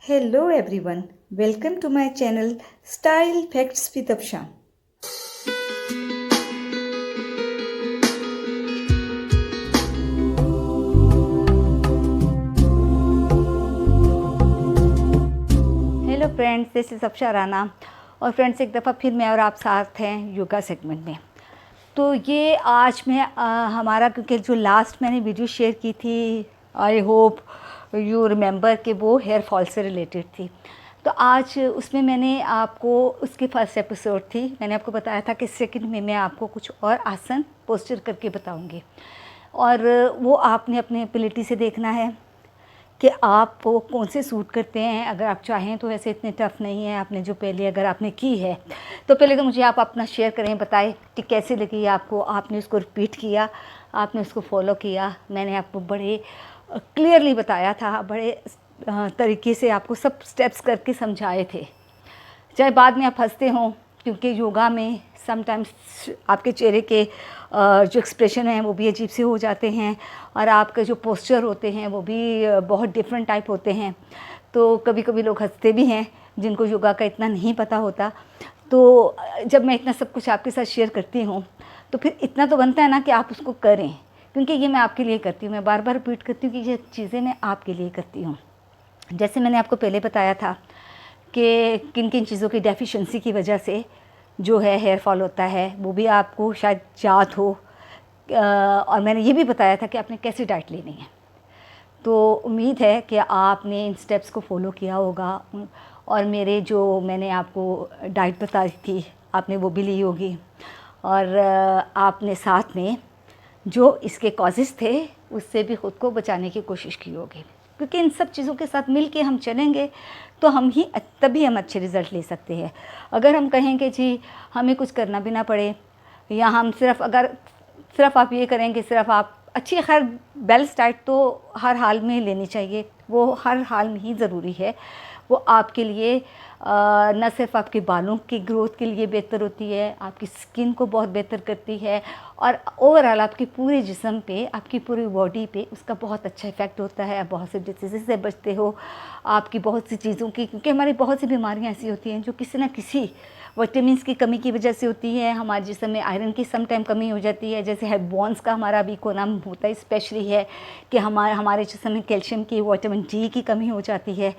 Hello everyone, welcome to my channel Style Facts with Afshan. Hello friends, this is Afsha Rana और friends एक दफ़ा फिर मैं और आप साथ हैं योगा सेगमेंट में। तो ये आज मैं हमारा क्योंकि जो लास्ट मैंने वीडियो शेयर की थी, आई होप यू रिमेंबर कि वो हेयर फॉल से रिलेटेड थी। तो आज उसमें मैंने आपको उसकी फर्स्ट एपिसोड थी, मैंने आपको बताया था कि सेकंड में मैं आपको कुछ और आसन पोस्टर करके बताऊंगी और वो आपने अपनी एबिलिटी से देखना है कि आप वो कौन से सूट करते हैं। अगर आप चाहें तो वैसे इतने टफ़ नहीं है, आपने जो पहले अगर आपने की है तो पहले तो मुझे आप अपना शेयर करें, बताएं कि कैसे लगी आपको, आपने उसको रिपीट किया, आपने उसको फॉलो किया। मैंने आपको बड़े क्लियरली बताया था, बड़े तरीके से आपको सब स्टेप्स करके समझाए थे, चाहे बाद में आप हंसते हों, क्योंकि योगा में समटाइम्स आपके चेहरे के जो एक्सप्रेशन हैं वो भी अजीब से हो जाते हैं और आपके जो पोस्चर होते हैं वो भी बहुत डिफरेंट टाइप होते हैं। तो कभी कभी लोग हंसते भी हैं जिनको योगा का इतना नहीं पता होता। तो जब मैं इतना सब कुछ आपके साथ शेयर करती हूँ तो फिर इतना तो बनता है ना कि आप उसको करें, क्योंकि ये मैं आपके लिए करती हूँ। मैं बार बार रिपीट करती हूँ कि ये चीज़ें मैं आपके लिए करती हूँ। जैसे मैंने आपको पहले बताया था कि किन किन चीज़ों की डेफिशिएंसी की वजह से जो है हेयर फॉल होता है, वो भी आपको शायद याद हो। और मैंने ये भी बताया था कि आपने कैसी डाइट लेनी है। तो उम्मीद है कि आपने इन स्टेप्स को फॉलो किया होगा और मेरे जो मैंने आपको डाइट बताई थी आपने वो भी ली होगी और आपने साथ में जो इसके कॉजेज़ थे उससे भी ख़ुद को बचाने की कोशिश की होगी, क्योंकि इन सब चीज़ों के साथ मिल के हम चलेंगे तो तभी हम अच्छे रिज़ल्ट ले सकते हैं। अगर हम कहेंगे जी हमें कुछ करना भी ना पड़े, या हम सिर्फ आप ये करेंगे, सिर्फ आप अच्छी खैर बैलेंस डाइट तो हर हाल में लेनी चाहिए, वो हर हाल में ही ज़रूरी है। वो आपके लिए न सिर्फ आपके बालों की ग्रोथ के लिए बेहतर होती है, आपकी स्किन को बहुत बेहतर करती है और ओवरऑल आपके पूरे जिस्म पे, आपकी पूरी बॉडी पे उसका बहुत अच्छा इफ़ेक्ट होता है। आप बहुत से डिसीज़ से बचते हो, आपकी बहुत सी चीज़ों की, क्योंकि हमारी बहुत सी बीमारियां ऐसी होती हैं जो किसी न किसी विटामिन्स की कमी की वजह से होती है। हमारे जिस्म में आयरन की सम टाइम कमी हो जाती है, जैसे है बोन्स का हमारा वीक होना होता है, स्पेशली है कि हमारे जिस्म में कैल्शियम की, विटामिन डी की कमी हो जाती है।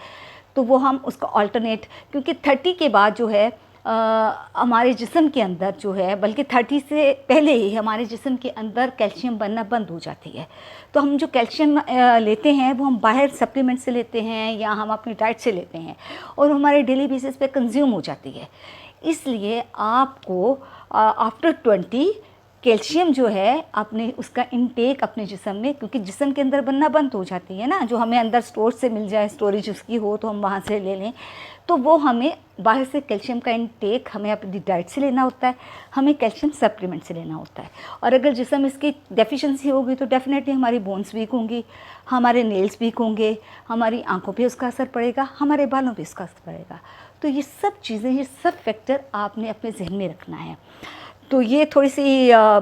तो वो हम उसको अल्टरनेट, क्योंकि 30 के बाद जो है हमारे जिस्म के अंदर जो है, बल्कि 30 से पहले ही हमारे जिस्म के अंदर कैल्शियम बनना बंद हो जाती है। तो हम जो कैल्शियम लेते हैं वो हम बाहर सप्लीमेंट से लेते हैं या हम अपनी डाइट से लेते हैं और हमारे डेली बेसिस पे कंज्यूम हो जाती है। इसलिए आपको आफ्टर 20 कैल्शियम जो है अपने उसका इनटेक अपने जिस्म में, क्योंकि जिस्म के अंदर बनना बंद हो जाती है ना, जो हमें अंदर स्टोर से मिल जाए, स्टोरेज उसकी हो तो हम वहाँ से ले लें, तो वो हमें बाहर से कैल्शियम का इनटेक हमें अपनी डाइट से लेना होता है, हमें कैल्शियम सप्लीमेंट से लेना होता है। और अगर जिस्म इसकी डेफिशिएंसी होगी तो डेफिनेटली हमारी बोन्स वीक होंगी, हमारे नेल्स वीक होंगे, हमारी आंखों पे उसका असर पड़ेगा, हमारे बालों पे उसका असर पड़ेगा। तो ये सब चीज़ें, ये सब फैक्टर आपने अपने जहन में रखना है। तो ये थोड़ी सी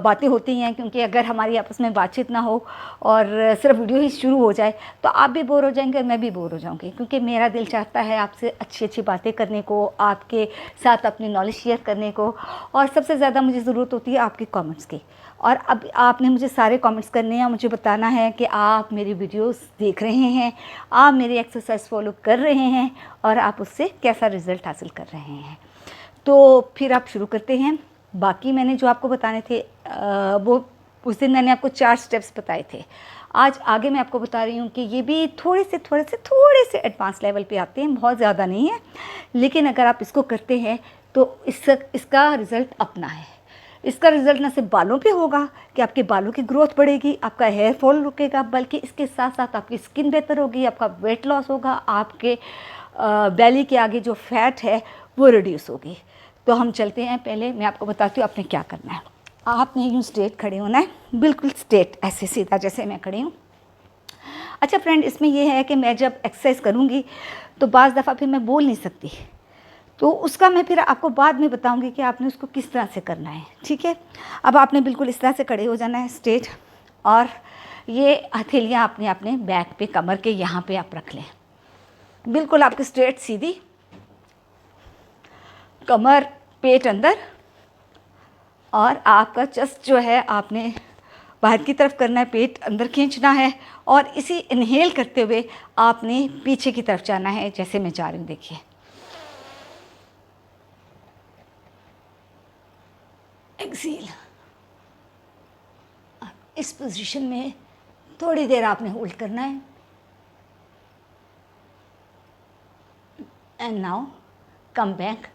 बातें होती हैं, क्योंकि अगर हमारी आपस में बातचीत ना हो और सिर्फ वीडियो ही शुरू हो जाए तो आप भी बोर हो जाएंगे और मैं भी बोर हो जाऊंगी, क्योंकि मेरा दिल चाहता है आपसे अच्छी अच्छी बातें करने को, आपके साथ अपनी नॉलेज शेयर करने को, और सबसे ज़्यादा मुझे ज़रूरत होती है आपके कमेंट्स की। और अब आपने मुझे सारे कमेंट्स करने हैं, मुझे बताना है कि आप मेरी वीडियोस देख रहे हैं, आप मेरी एक्सरसाइज फॉलो कर रहे हैं और आप उससे कैसा रिज़ल्ट हासिल कर रहे हैं। तो फिर आप शुरू करते हैं। बाकी मैंने जो आपको बताने थे वो उस दिन मैंने आपको 4 स्टेप्स बताए थे। आज आगे मैं आपको बता रही हूँ कि ये भी थोड़े से एडवांस लेवल पे आते हैं, बहुत ज़्यादा नहीं है, लेकिन अगर आप इसको करते हैं तो इसका रिज़ल्ट अपना है। इसका रिज़ल्ट न सिर्फ बालों पे होगा कि आपके बालों की ग्रोथ बढ़ेगी, आपका हेयर फॉल रुकेगा, बल्कि इसके साथ साथ आपकी स्किन बेहतर होगी, आपका वेट लॉस होगा, आपके बेली के आगे जो फैट है वो रिड्यूस होगी। तो हम चलते हैं, पहले मैं आपको बताती हूँ आपने क्या करना है। आपने यूँ स्ट्रेट खड़े होना है, बिल्कुल स्ट्रेट, ऐसे सीधा जैसे मैं खड़ी हूँ। अच्छा फ्रेंड, इसमें यह है कि मैं जब एक्सरसाइज करूँगी तो बाज़ दफ़ा फिर मैं बोल नहीं सकती, तो उसका मैं फिर आपको बाद में बताऊँगी कि आपने उसको किस तरह से करना है, ठीक है। अब आपने बिल्कुल इस तरह से खड़े हो जाना है स्ट्रेट, और ये हथेलियाँ आपने अपने बैक पे, कमर के यहाँ पे आप रख लें। बिल्कुल आपकी स्ट्रेट सीधी, कमर पेट अंदर, और आपका चेस्ट जो है आपने बाहर की तरफ करना है, पेट अंदर खींचना है, और इसी इनहेल करते हुए आपने पीछे की तरफ जाना है, जैसे मैं जा रही हूँ। देखिए, एक्सेल। इस पोजीशन में थोड़ी देर आपने होल्ड करना है। And now come back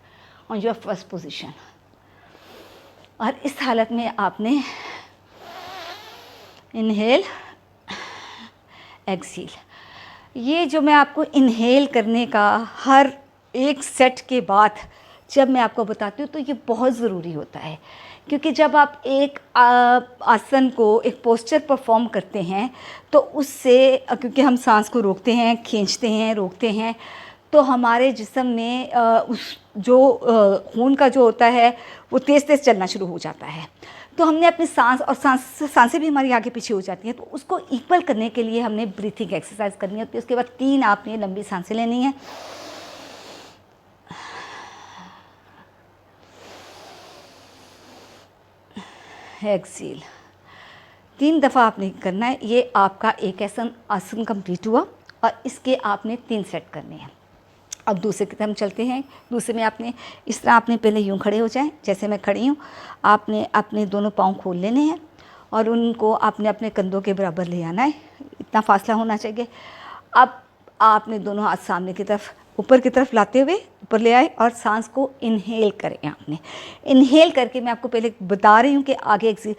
on your first position. और इस हालत में आपने इनहेल, एक्सेल। ये जो मैं आपको इनहेल करने का हर एक सेट के बाद जब मैं आपको बताती हूँ तो ये बहुत ज़रूरी होता है, क्योंकि जब आप एक आसन को, एक पोस्चर परफॉर्म करते हैं तो उससे, क्योंकि हम सांस को रोकते हैं, खींचते हैं, रोकते हैं, तो हमारे जिस्म में उस जो खून का जो होता है वो तेज़ तेज़ चलना शुरू हो जाता है। तो हमने अपनी सांस, और सांसें भी हमारी आगे पीछे हो जाती हैं, तो उसको इक्वल करने के लिए हमने ब्रीथिंग एक्सरसाइज करनी होती है। उसके बाद 3 आपने लंबी सांसें लेनी है। एक्सेल 3 दफ़ा आपने करना है। ये आपका एक आसन कंप्लीट हुआ, और इसके आपने 3 सेट करने हैं। अब दूसरे की तरफ चलते हैं। दूसरे में आपने इस तरह, आपने पहले यूँ खड़े हो जाएं जैसे मैं खड़ी हूँ। आपने अपने दोनों पाँव खोल लेने हैं और उनको आपने अपने कंधों के बराबर ले आना है, इतना फासला होना चाहिए। अब आपने दोनों हाथ सामने की तरफ, ऊपर की तरफ लाते हुए ऊपर ले आए, और सांस को इनहेल करें। आपने इनहेल करके, मैं आपको पहले बता रही हूँ कि आगे एक्सेल,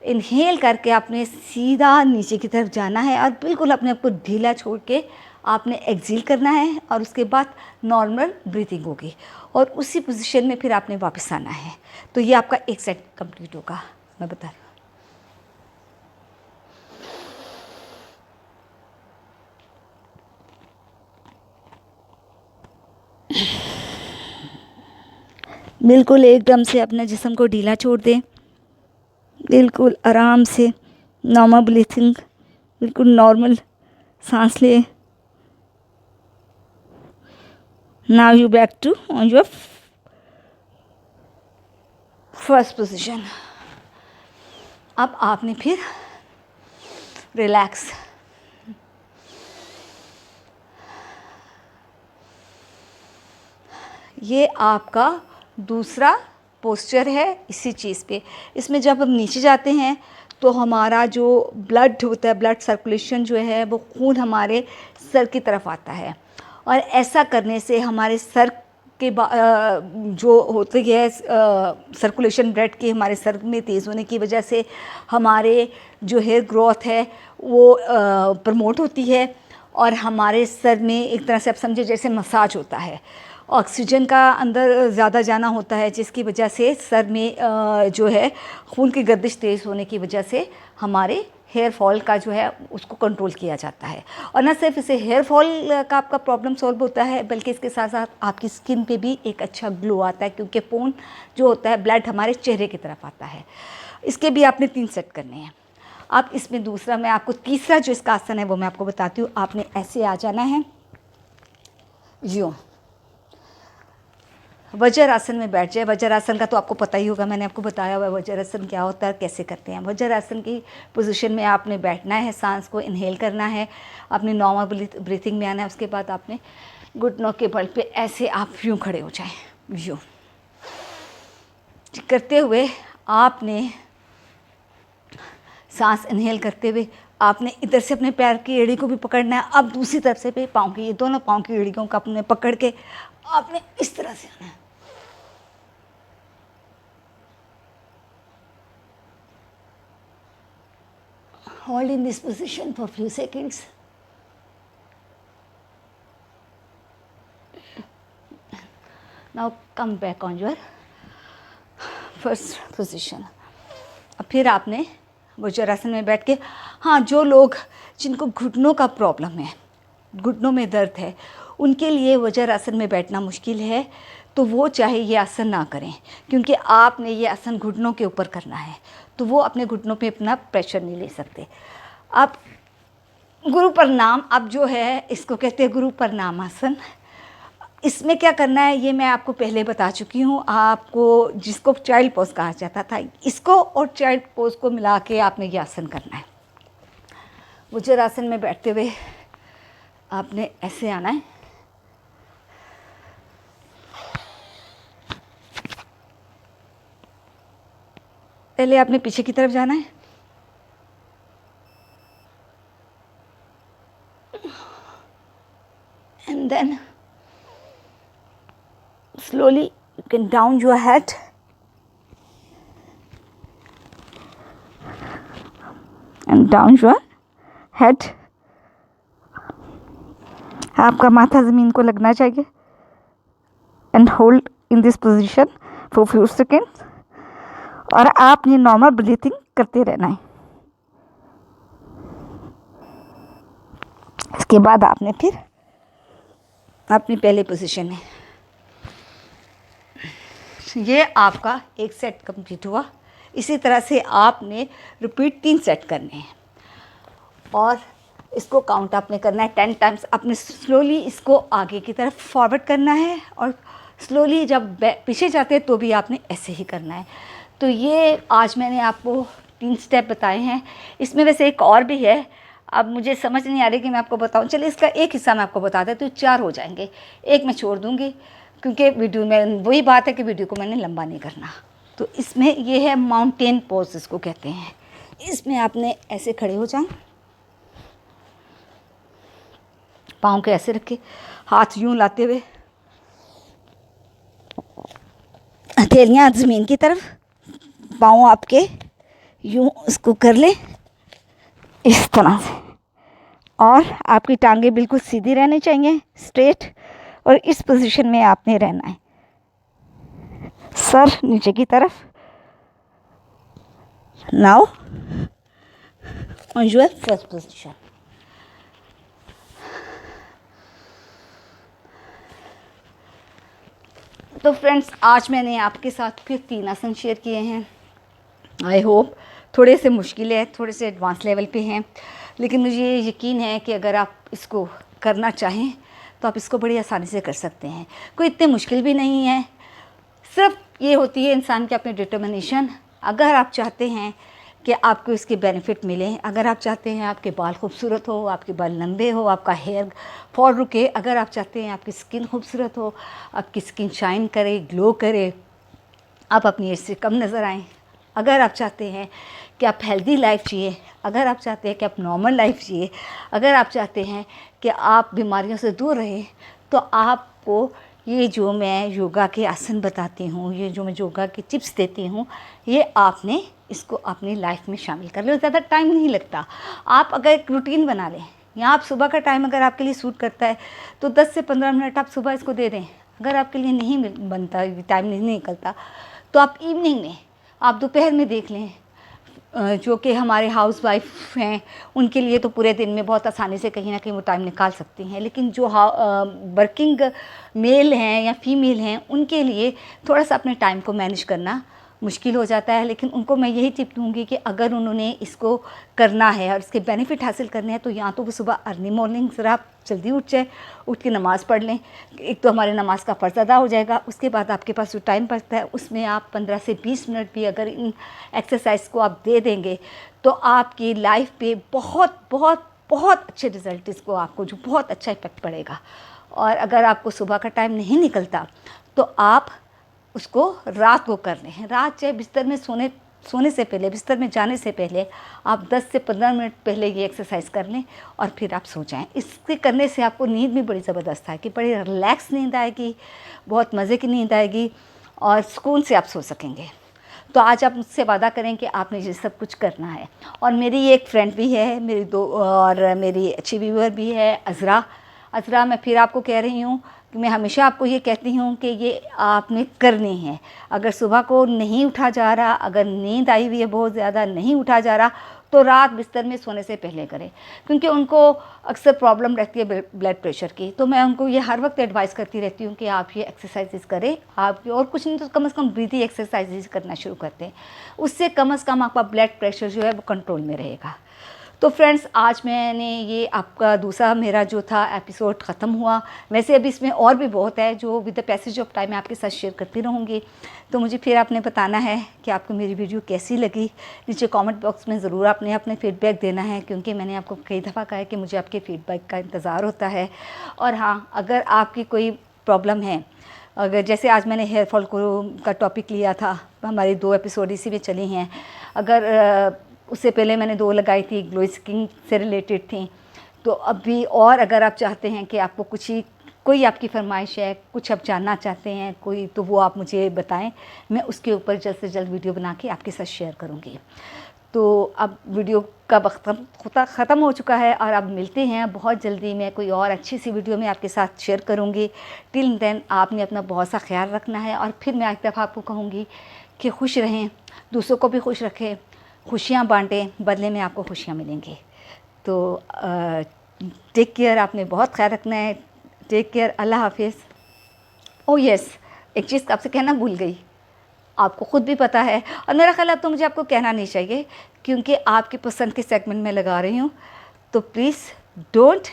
इनहेल करके आपने सीधा नीचे की तरफ जाना है, और बिल्कुल अपने आप को ढीला छोड़ के आपने एक्सेल करना है, और उसके बाद नॉर्मल ब्रीथिंग होगी, और उसी पोजीशन में फिर आपने वापस आना है। तो ये आपका एक सेट कंप्लीट होगा, मैं बता रही हूँ। बिल्कुल एकदम से अपने जिस्म को ढीला छोड़ दें, बिल्कुल आराम से नॉर्मल ब्रीथिंग, बिल्कुल नॉर्मल सांस लें। Now you back to on your first position. अब आपने फिर रिलैक्स, ये आपका दूसरा पोस्चर है इसी चीज़ पे। इसमें जब हम नीचे जाते हैं तो हमारा जो ब्लड होता है, ब्लड सर्कुलेशन जो है वो खून हमारे सर की तरफ आता है, और ऐसा करने से हमारे सर के जो होती है सर्कुलेशन ब्लड की हमारे सर में तेज़ होने की वजह से हमारे जो हेयर ग्रोथ है वो प्रमोट होती है, और हमारे सर में एक तरह से आप समझे जैसे मसाज होता है। ऑक्सीजन का अंदर ज़्यादा जाना होता है, जिसकी वजह से सर में जो है खून की गर्दिश तेज़ होने की वजह से हमारे हेयर फॉल का जो है उसको कंट्रोल किया जाता है। और न सिर्फ इससे हेयर फॉल का आपका प्रॉब्लम सॉल्व होता है, बल्कि इसके साथ साथ आपकी स्किन पे भी एक अच्छा ग्लो आता है, क्योंकि खून जो होता है, ब्लड हमारे चेहरे की तरफ आता है। इसके भी आपने 3 सेट करने हैं। अब इसमें दूसरा, मैं आपको तीसरा जो इसका आसन है वो मैं आपको बताती हूँ। आपने ऐसे आ जाना है, यूँ वज्रासन में बैठ जाए। वज्रासन का तो आपको पता ही होगा, मैंने आपको बताया हुआ है वज्रासन क्या होता है, कैसे करते हैं। वज्रासन की पोजीशन में आपने बैठना है, सांस को इनहेल करना है, अपनी नॉर्मल ब्रीथिंग में आना है। उसके बाद आपने घुटनों के बल पे ऐसे आप यूँ खड़े हो जाएं, यूँ करते हुए आपने सांस इनहेल करते हुए आपने इधर से अपने पैर की एड़ी को भी पकड़ना है। अब दूसरी तरफ से पाँव की, ये दोनों पाँव की एड़ियों को आपने पकड़ के आपने इस तरह से आना है। Hold in this position for few seconds. Now come back on your first position. अब फिर आपने वज्रासन में बैठ के, हाँ, जो लोग जिनको घुटनों का प्रॉब्लम है, घुटनों में दर्द है, उनके लिए वज्रासन में बैठना मुश्किल है, तो वो चाहे ये आसन ना करें, क्योंकि आपने ये आसन घुटनों के ऊपर करना है, तो वो अपने घुटनों पे अपना प्रेशर नहीं ले सकते। आप गुरु प्रणाम। अब जो है इसको कहते हैं गुरु प्रणाम आसन। इसमें क्या करना है ये मैं आपको पहले बता चुकी हूँ। आपको जिसको चाइल्ड पोज कहा जाता था, इसको और चाइल्ड पोज को मिला के आपने ये आसन करना है। वज्रासन में बैठते हुए आपने ऐसे आना है, पहले आपने पीछे की तरफ जाना है, and then slowly you can down your head and down your head। आपका माथा ज़मीन को लगना चाहिए and hold in this position for few seconds। और आपने नॉर्मल ब्रीथिंग करते रहना है। इसके बाद आपने फिर अपनी पहले पोजीशन में, ये आपका एक सेट कंप्लीट हुआ। इसी तरह से आपने रिपीट 3 सेट करने हैं और इसको काउंट आपने करना है 10 टाइम्स। आपने स्लोली इसको आगे की तरफ फॉरवर्ड करना है और स्लोली जब पीछे जाते हैं तो भी आपने ऐसे ही करना है। तो ये आज मैंने आपको 3 स्टेप बताए हैं। इसमें वैसे एक और भी है, अब मुझे समझ नहीं आ रही कि मैं आपको बताऊं। चलिए इसका एक हिस्सा मैं आपको बता दें तो 4 हो जाएंगे, एक मैं छोड़ दूंगी क्योंकि वीडियो में वही बात है कि वीडियो को मैंने लंबा नहीं करना। तो इसमें ये है माउंटेन पोज इसको कहते हैं। इसमें आपने ऐसे खड़े हो जाएं, पाँव के ऐसे रखे, हाथ यूं लाते हुए, हथेलियाँ ज़मीन की तरफ, पाँव आपके यूं इसको कर लें इस तरह से, और आपकी टांगें बिल्कुल सीधी रहनी चाहिए, स्ट्रेट। और इस पोजीशन में आपने रहना है, सर नीचे की तरफ। Now on your first position. तो फ्रेंड्स आज मैंने आपके साथ फिर 3 आसन शेयर किए हैं। आई होप थोड़े से मुश्किल है, थोड़े से एडवांस लेवल पे हैं, लेकिन मुझे यकीन है कि अगर आप इसको करना चाहें तो आप इसको बड़ी आसानी से कर सकते हैं। कोई इतने मुश्किल भी नहीं है, सिर्फ ये होती है इंसान की अपनी डिटर्मिनेशन। अगर आप चाहते हैं कि आपको इसके बेनिफिट मिलें, अगर आप चाहते हैं आपके बाल खूबसूरत हो, आपके बाल लंबे हो, आपका हेयर फॉल रुके, अगर आप चाहते हैं आपकी स्किन खूबसूरत हो, आपकी स्किन शाइन करे, ग्लो करे, आप अपनी एज से कम नज़र आएँ, अगर आप चाहते हैं कि आप हेल्दी लाइफ जिए, अगर आप चाहते हैं कि आप नॉर्मल लाइफ जिए, अगर आप चाहते हैं कि आप बीमारियों से दूर रहें, तो आपको ये जो मैं योगा के आसन बताती हूँ, ये जो मैं योगा की टिप्स देती हूँ, ये आपने इसको अपनी लाइफ में शामिल कर लो। ज़्यादा टाइम नहीं लगता। आप अगर एक रूटीन बना लें, या आप सुबह का टाइम अगर आपके लिए सूट करता है तो 10 से 15 मिनट आप सुबह इसको दे दें। अगर आपके लिए नहीं बनता, टाइम नहीं निकलता, तो आप इवनिंग में, आप दोपहर में देख लें। जो कि हमारे हाउस वाइफ हैं उनके लिए तो पूरे दिन में बहुत आसानी से कहीं ना कहीं वो टाइम निकाल सकती हैं, लेकिन जो वर्किंग मेल हैं या फीमेल हैं उनके लिए थोड़ा सा अपने टाइम को मैनेज करना मुश्किल हो जाता है। लेकिन उनको मैं यही टिप दूँगी कि अगर उन्होंने इसको करना है और इसके बेनिफिट हासिल करने हैं तो या तो वो सुबह अर्ली मॉर्निंग ज़रा आप जल्दी उठ जाए, उठ के नमाज़ पढ़ लें। एक तो हमारे नमाज का फ़र्ज़ अदा हो जाएगा। उसके बाद आपके पास जो टाइम बचता है उसमें आप 15 से 20 मिनट भी अगर इन एक्सरसाइज को आप दे देंगे तो आपकी लाइफ पे बहुत बहुत बहुत अच्छे रिज़ल्ट इसको आपको जो बहुत अच्छा इफ़ेक्ट पड़ेगा। और अगर आपको सुबह का टाइम नहीं निकलता तो आप उसको रात को कर लें। रात चाहे बिस्तर में सोने से पहले, बिस्तर में जाने से पहले आप 10 से 15 मिनट पहले ये एक्सरसाइज कर लें और फिर आप सो जाएं। इसके करने से आपको नींद भी बड़ी ज़बरदस्त आएगी, बड़ी रिलैक्स नींद आएगी, बहुत मज़े की नींद आएगी और सुकून से आप सो सकेंगे। तो आज आप मुझसे वादा करें कि आपने ये सब कुछ करना है। और मेरी एक फ्रेंड भी है, मेरी अच्छी व्यूअर भी है, अज़रा। मैं फिर आपको कह रही हूँ कि मैं हमेशा आपको ये कहती हूँ कि ये आपने करनी है। अगर सुबह को नहीं उठा जा रहा, अगर नींद आई हुई है बहुत ज़्यादा, नहीं उठा जा रहा, तो रात बिस्तर में सोने से पहले करें, क्योंकि उनको अक्सर प्रॉब्लम रहती है ब्लड प्रेशर की। तो मैं उनको ये हर वक्त एडवाइस करती रहती हूँ कि आप ये एक्सरसाइजेज करें। आप और कुछ नहीं तो कम से कम ब्रीदिंग एक्सरसाइजेज करना शुरू करते हैं, उससे कम से कम आपका ब्लड प्रेशर जो है वो कंट्रोल में रहेगा। तो फ्रेंड्स, आज मैंने ये आपका दूसरा मेरा जो था एपिसोड ख़त्म हुआ। वैसे अभी इसमें और भी बहुत है जो with the passage of time मैं आपके साथ शेयर करती रहूँगी। तो मुझे फिर आपने बताना है कि आपको मेरी वीडियो कैसी लगी। नीचे कमेंट बॉक्स में ज़रूर आपने अपने फीडबैक देना है, क्योंकि मैंने आपको कई दफ़ा कहा है कि मुझे आपके फ़ीडबैक का इंतज़ार होता है। और हाँ, अगर आपकी कोई प्रॉब्लम है, अगर जैसे आज मैंने हेयर फॉल का टॉपिक लिया था, हमारी 2 एपिसोड इसी में चली हैं। अगर उससे पहले मैंने 2 लगाई थी, ग्लो स्किन से रिलेटेड थी। तो अभी और अगर आप चाहते हैं कि आपको कोई आपकी फरमाइश है, कुछ आप जानना चाहते हैं कोई, तो वो आप मुझे बताएं। मैं उसके ऊपर जल्द से जल्द वीडियो बना के आपके साथ शेयर करूँगी। तो अब वीडियो का वक्त ख़त्म हो चुका है और अब मिलते हैं बहुत जल्दी। मैं कोई और अच्छी सी वीडियो में आपके साथ शेयर करूँगी। टिल देन आपने अपना बहुत सा ख्याल रखना है। और फिर मैं एक दफ़ा आपको कहूँगी कि खुश रहें, दूसरों को भी खुश रखें, खुशियाँ बांटें, बदले में आपको खुशियाँ मिलेंगी। तो टेक केयर, आपने बहुत ख्याल रखना है। टेक केयर, अल्लाह हाफिज़। ओह यस, एक चीज़ आपसे कहना भूल गई, आपको ख़ुद भी पता है और मेरा ख्याल अब तो मुझे आपको कहना नहीं चाहिए, क्योंकि आपकी पसंद के सेगमेंट में लगा रही हूँ। तो please don't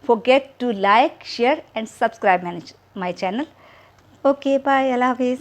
forget to like, share and subscribe my channel. Okay bye, Allah हाफिज़।